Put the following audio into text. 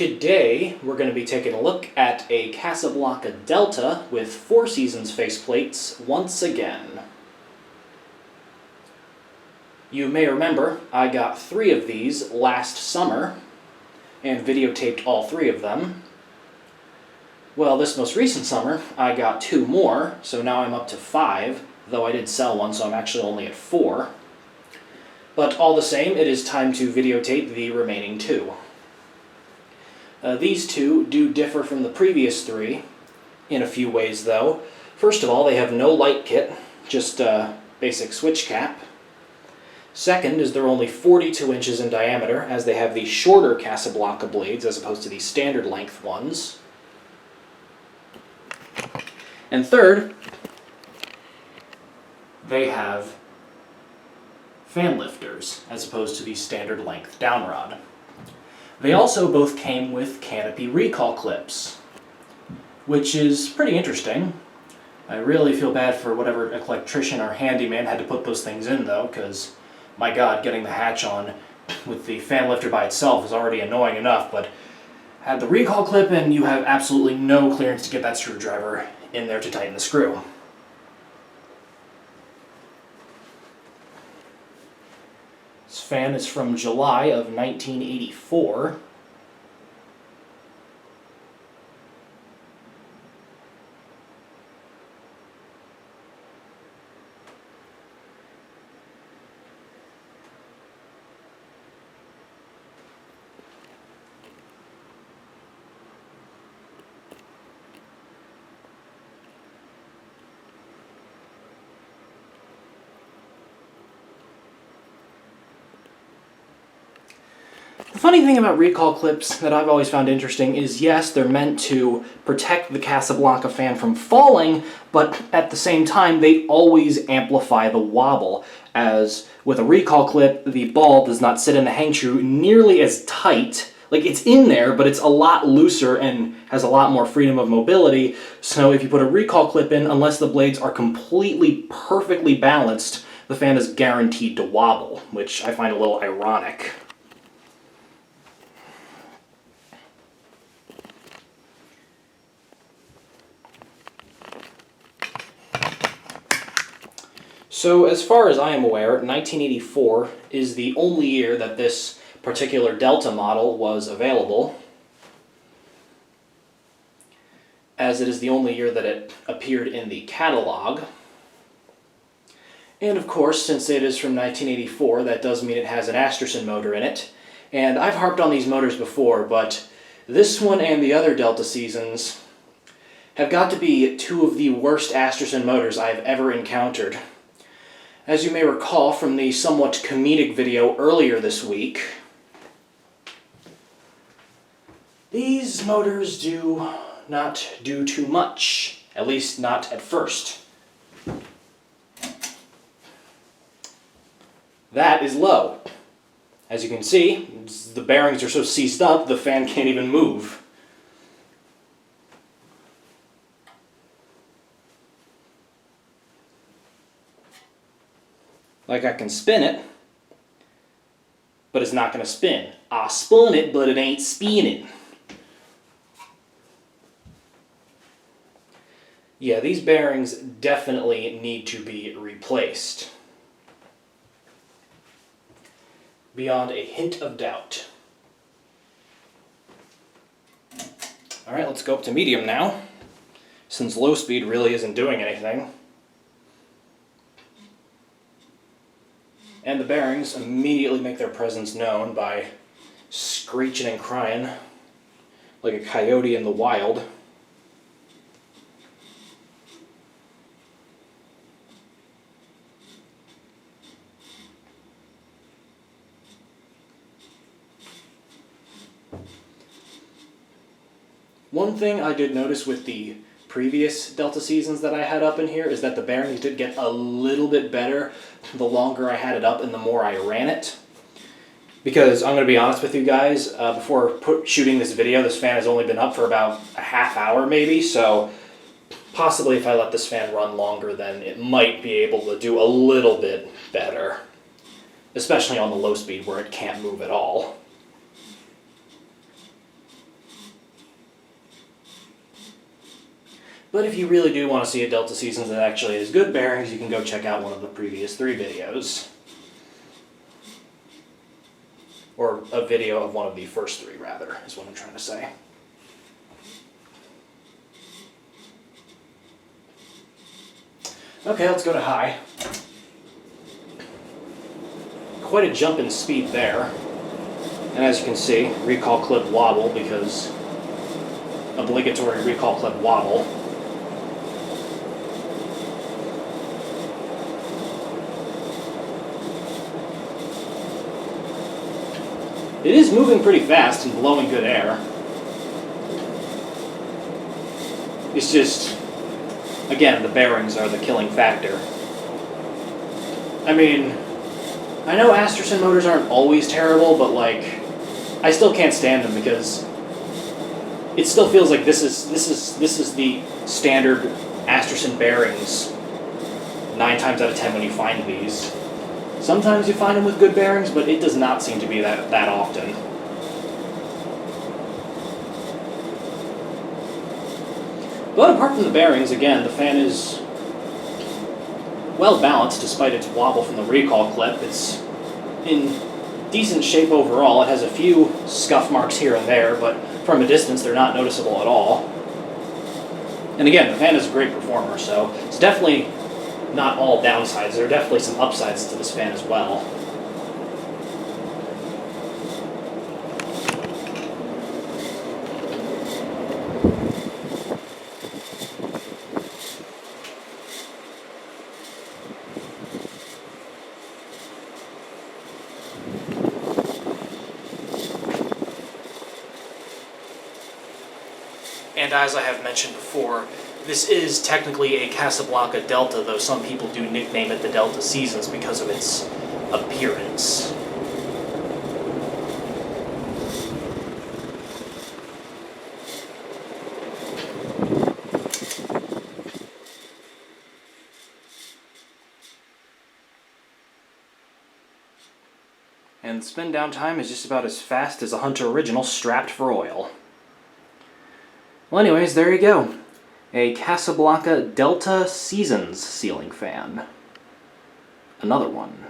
Today, we're going to be taking a look at a Casablanca Delta with Four Seasons faceplates once again. You may remember I got 3 of these last summer and videotaped all 3 of them. Well, this most recent summer, I got 2 more, so now I'm up to 5, though I did sell one, so I'm actually only at 4. But all the same, it is time to videotape the remaining 2. These 2 do differ from the previous 3 in a few ways, though. First of all, they have no light kit, just a basic switch cap. Second is they're only 42 inches in diameter, as they have the shorter Casablanca blades as opposed to the standard length ones. And third, they have fan lifters as opposed to the standard length downrod. They also both came with canopy recall clips, which is pretty interesting. I really feel bad for whatever electrician or handyman had to put those things in, though, because, my God, getting the hatch on with the fan lifter by itself is already annoying enough, but add the recall clip and you have absolutely no clearance to get that screwdriver in there to tighten the screw. This fan is from July of 1984. The funny thing about recall clips that I've always found interesting is, yes, they're meant to protect the Casablanca fan from falling, but at the same time, they always amplify the wobble, as with a recall clip, the ball does not sit in the hang shoe nearly as tight. Like, it's in there, but it's a lot looser and has a lot more freedom of mobility, so if you put a recall clip in, unless the blades are completely perfectly balanced, the fan is guaranteed to wobble, which I find a little ironic. So as far as I am aware, 1984 is the only year that this particular Delta model was available, as it is the only year that it appeared in the catalog. And of course, since it is from 1984, that does mean it has an Astrosyn motor in it. And I've harped on these motors before, but this one and the other Delta seasons have got to be 2 of the worst Astrosyn motors I've ever encountered. As you may recall from the somewhat comedic video earlier this week, these motors do not do too much, at least not at first. That is low. As you can see, the bearings are so seized up, the fan can't even move. Like, I can spin it, but it's not going to spin. I spun it, but it ain't spinning. Yeah, these bearings definitely need to be replaced. Beyond a hint of doubt. Alright, let's go up to medium now, since low speed really isn't doing anything. And the bearings immediately make their presence known by screeching and crying like a coyote in the wild. One thing I did notice with the previous Delta seasons that I had up in here is that the bearings did get a little bit better the longer I had it up and the more I ran it. Because I'm going to be honest with you guys, before shooting this video, this fan has only been up for about a half hour maybe, so possibly if I let this fan run longer, then it might be able to do a little bit better. Especially on the low speed where it can't move at all. But if you really do want to see a Delta Seasons that actually has good bearings, you can go check out one of the previous 3 videos. Or a video of one of the first 3, rather, is what I'm trying to say. Okay, let's go to high. Quite a jump in speed there. And as you can see, recall clip wobble because obligatory recall clip wobble. It is moving pretty fast and blowing good air. It's just, again, the bearings are the killing factor. I mean, I know Astrosyn motors aren't always terrible, but like, I still can't stand them because it still feels like this is the standard Astrosyn bearings 9 times out of 10 when you find these. Sometimes you find them with good bearings, but it does not seem to be that often. But apart from the bearings, again, the fan is well balanced despite its wobble from the recall clip. It's in decent shape overall. It has a few scuff marks here and there, but from a distance they're not noticeable at all. And again, the fan is a great performer, so it's definitely not all downsides. There are definitely some upsides to this fan as well. And as I have mentioned before, this is technically a Casablanca Delta, though some people do nickname it the Delta Seasons because of its appearance. And spin down time is just about as fast as a Hunter Original strapped for oil. Well anyways, there you go. A Casablanca Delta Seasons ceiling fan. Another one.